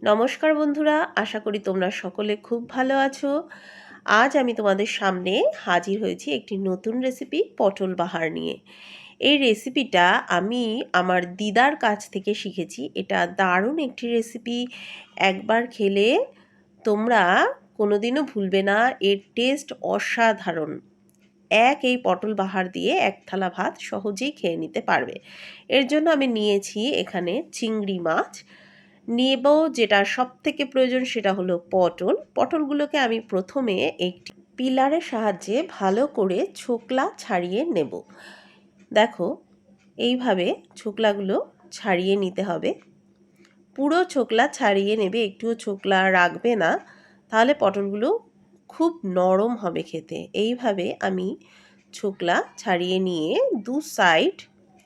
নমস্কার বন্ধুরা, আশা করি তোমরা সকলে খুব ভালো আছো। আজ আমি তোমাদের সামনে হাজির হয়েছি একটি নতুন রেসিপি পটল বাহার নিয়ে। এই রেসিপিটা আমি আমার দিদার কাছ থেকে শিখেছি। এটা দারুণ একটি রেসিপি। একবার খেলে তোমরা কোনোদিনও ভুলবে না। এর টেস্ট অসাধারণ। এই পটল বাহার দিয়ে এক থালা ভাত সহজেই খেয়ে নিতে পারবে। এর জন্য আমি নিয়েছি এখানে চিংড়ি মাছ। নেব যেটা সবথেকে প্রয়োজন সেটা হলো পটলগুলোকে আমি প্রথমে একটি পিলারের সাহায্যে ভালো করে ছোকলা ছাড়িয়ে নেব। দেখো, এইভাবে ছোকলাগুলো ছাড়িয়ে নিতে হবে। পুরো ছোকলা ছাড়িয়ে নেবে, একটুও ছোকলা রাখবে না, তাহলে পটলগুলো খুব নরম হবে খেতে। এইভাবে আমি ছোকলা ছাড়িয়ে নিয়ে দু সাইড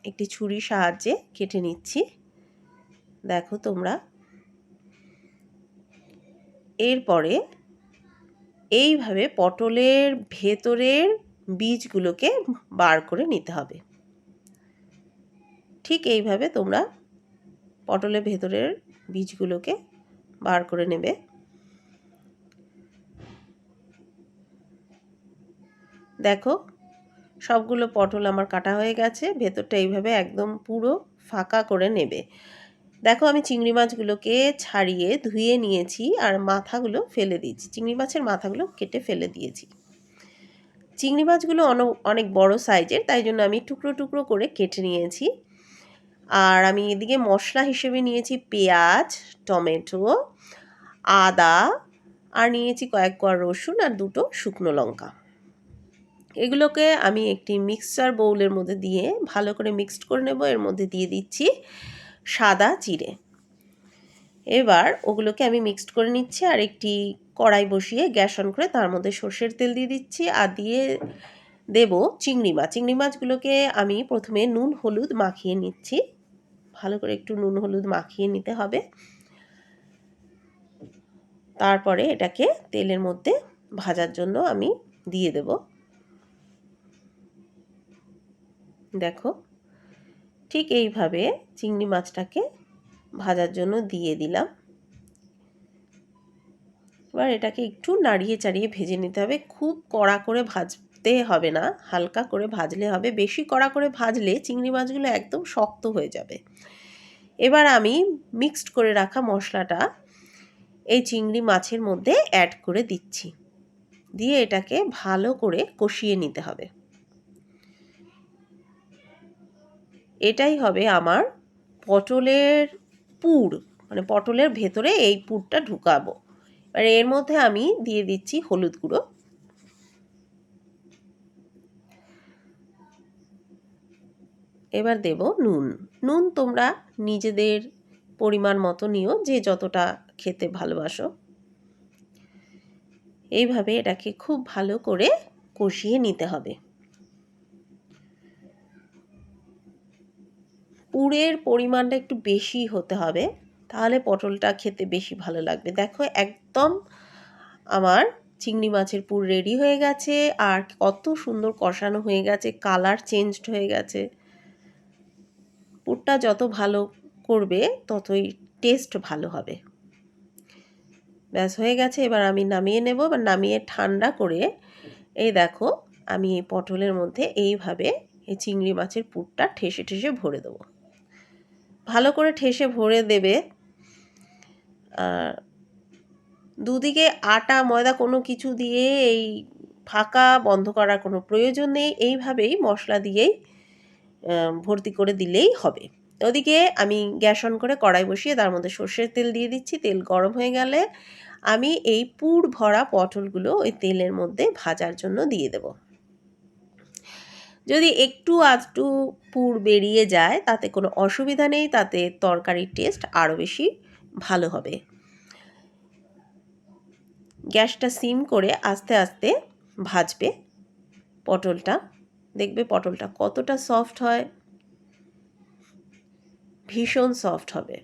একটি ছুরির সাহায্যে কেটে নিচ্ছি। দেখো তোমরা, এরপরে এইভাবে পটলের ভেতরের বীজগুলোকে বার করে নিতে হবে। ঠিক এইভাবে তোমরা পটলের ভেতরের বীজগুলোকে বার করে নেবে। দেখো, সবগুলো পটল আমার কাটা হয়ে গেছে। ভেতরটা এইভাবে একদম পুরো ফাঁকা করে নেবে। দেখো, আমি চিংড়ি মাছগুলোকে ছাড়িয়ে ধুয়ে নিয়েছি আর মাথাগুলো ফেলে দিয়েছি। চিংড়ি মাছের মাথাগুলো কেটে ফেলে দিয়েছি। চিংড়ি মাছগুলো অনেক বড় সাইজের, তাই জন্য আমি টুকরো টুকরো করে কেটে নিয়েছি। আর আমি এদিকে মশলা হিসেবে নিয়েছি পেঁয়াজ, টমেটো, আদা, আর নিয়েছি কয়েক কোয়া রসুন আর দুটো শুকনো লঙ্কা। এগুলোকে আমি একটি মিক্সচার বোলের মধ্যে দিয়ে ভালো করে মিক্সড করে নেব। এর মধ্যে দিয়ে দিচ্ছি সাদা জিরে। এবার ওগুলোকে আমি মিক্সড করে নিচ্ছি আর একটি কড়াই বসিয়ে গ্যাস অন করে তার মধ্যে সর্ষের তেল দিয়ে দিচ্ছি আর দিয়ে দেব চিংড়ি মাছ। চিংড়ি মাছগুলোকে আমি প্রথমে নুন হলুদ মাখিয়ে নিচ্ছি। ভালো করে একটু নুন হলুদ মাখিয়ে নিতে হবে। তারপরে এটাকে তেলের মধ্যে ভাজার জন্য আমি দিয়ে দেব। দেখো, ঠিক এইভাবে চিংড়ি মাছটাকে ভাজার জন্য দিয়ে দিলাম। এবার এটাকে একটু নাড়িয়ে চাড়িয়ে ভেজে নিতে হবে। খুব কড়া করে ভাজতে হবে না, হালকা করে ভাজলে হবে। বেশি কড়া করে ভাজলে চিংড়ি মাছগুলো একদম শক্ত হয়ে যাবে। এবার আমি মিক্সড করে রাখা মশলাটা এই চিংড়ি মাছের মধ্যে অ্যাড করে দিচ্ছি। দিয়ে এটাকে ভালো করে কষিয়ে নিতে হবে। এটাই হবে আমার পটলের পুর, মানে পটলের ভেতরে এই পুরটা ঢুকাবো। এবার এর মধ্যে আমি দিয়ে দিচ্ছি হলুদ গুঁড়ো, এবার দেব নুন। নুন তোমরা নিজেদের পরিমাণ মতো নিও, যে যতটা খেতে ভালোবাসো। এইভাবে এটাকে খুব ভালো করে কষিয়ে নিতে হবে। পুরের পরিমাণটা একটু বেশি হতে হবে, তাহলে পটলটা খেতে বেশি ভালো লাগবে। দেখো, একদম আমার চিংড়ি মাছের পুর রেডি হয়ে গেছে আর কত সুন্দর কষানো হয়ে গেছে, কালার চেঞ্জড হয়ে গেছে। পুরটা যত ভালো করবে ততই টেস্ট ভালো হবে। ব্যাস হয়ে গেছে, এবার আমি নামিয়ে নেব। বা নামিয়ে ঠান্ডা করে এই দেখো, আমি এই পটলের মধ্যে এইভাবে এই চিংড়ি মাছের পুরটা ঠেসে ঠেসে ভরে দেবো। ভালো করে ঠেসে ভরে দেবে। দুদিকে আটা ময়দা কোনো কিছু দিয়ে এই ফাঁকা বন্ধ করার কোনো প্রয়োজন নেই। এইভাবেই মশলা দিয়েই ভর্তি করে দিলেই হবে। ওদিকে আমি গ্যাস অন করে কড়াই বসিয়ে তার মধ্যে সর্ষের তেল দিয়ে দিচ্ছি। তেল গরম হয়ে গেলে আমি এই পুর ভরা পটলগুলো ওই তেলের মধ্যে ভাজার জন্য দিয়ে দেব। যদি একটু আধটু পুর বেরিয়ে যায় তাতে কোনো অসুবিধা নেই, তাতে তরকারির টেস্ট আরও বেশি ভালো হবে। গ্যাসটা সিম করে আস্তে আস্তে ভাজবে পটলটা। দেখবে পটলটা কতটা সফট হয়, ভীষণ সফট হবে।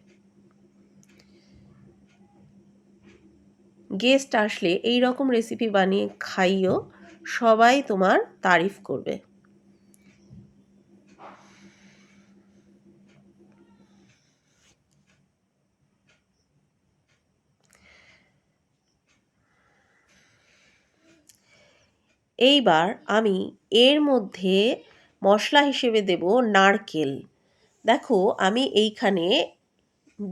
গেস্ট আসলে এই রকম রেসিপি বানিয়ে খাইও, সবাই তোমার তারিফ করবে। এইবার আমি এর মধ্যে মশলা হিসেবে দেব নারকেল। দেখো আমি এইখানে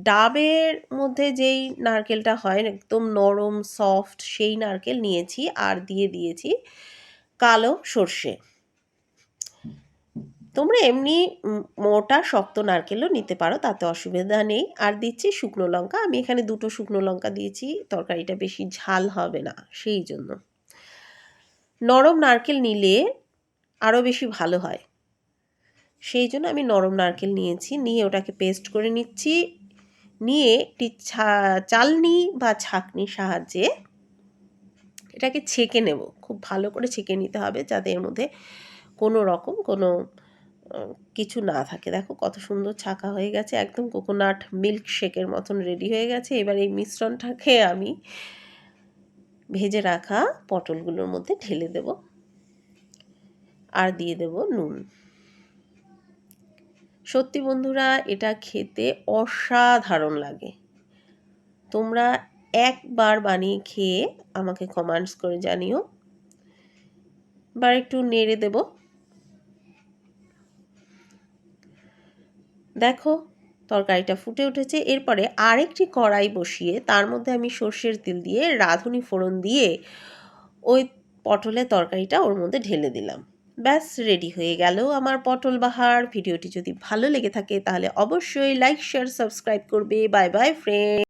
ডাবের মধ্যে যেই নারকেলটা হয় একদম নরম সফট সেই নারকেল নিয়েছি, আর দিয়ে দিয়েছি কালো সর্ষে। তোমরা এমনি মোটা শক্ত নারকেলও নিতে পারো, তাতে অসুবিধা নেই। আর দিচ্ছি শুকনো লঙ্কা, আমি এখানে 2টো শুকনো লঙ্কা দিয়েছি, তরকারিটা বেশি ঝাল হবে না সেই জন্য। নরম নারকেল নিলে আরও বেশি ভালো হয়, সেই জন্য আমি নরম নারকেল নিয়েছি। নিয়ে ওটাকে পেস্ট করে নিচ্ছি, নিয়ে একটি চালনি বা ছাঁকনির সাহায্যে এটাকে ছেঁকে নেব। খুব ভালো করে ছেঁকে নিতে হবে যাতে এর মধ্যে কোনো রকম কোনো কিছু না থাকে। দেখো কত সুন্দর ছাঁকা হয়ে গেছে, একদম কোকোনাট মিল্ক শেকের মতন রেডি হয়ে গেছে। এবার এই মিশ্রণটাকে আমি ভেজে রাখা পটলগুলোর মধ্যে ঢেলে দেব, আর দিয়ে দেব নুন। সত্যি বন্ধুরা, এটা খেতে অসাধারণ লাগে। তোমরা একবার বানিয়ে খেয়ে আমাকে কমেন্টস করে জানিও। এবার একটু নেড়ে দেব। দেখো তরকারিটা ফুটে উঠেছে। এরপরে আরেকটি কড়াই বসিয়ে তার মধ্যে আমি সর্ষের তেল দিয়ে রাঁধুনি ফোড়ন দিয়ে ওই পটলের তরকারিটা ওর মধ্যে ঢেলে দিলাম। ব্যাস রেডি হয়ে গেল আমার পটল বাহার। ভিডিওটি যদি ভালো লেগে থাকে তাহলে অবশ্যই লাইক, শেয়ার, সাবস্ক্রাইব করবে। Bye bye friend.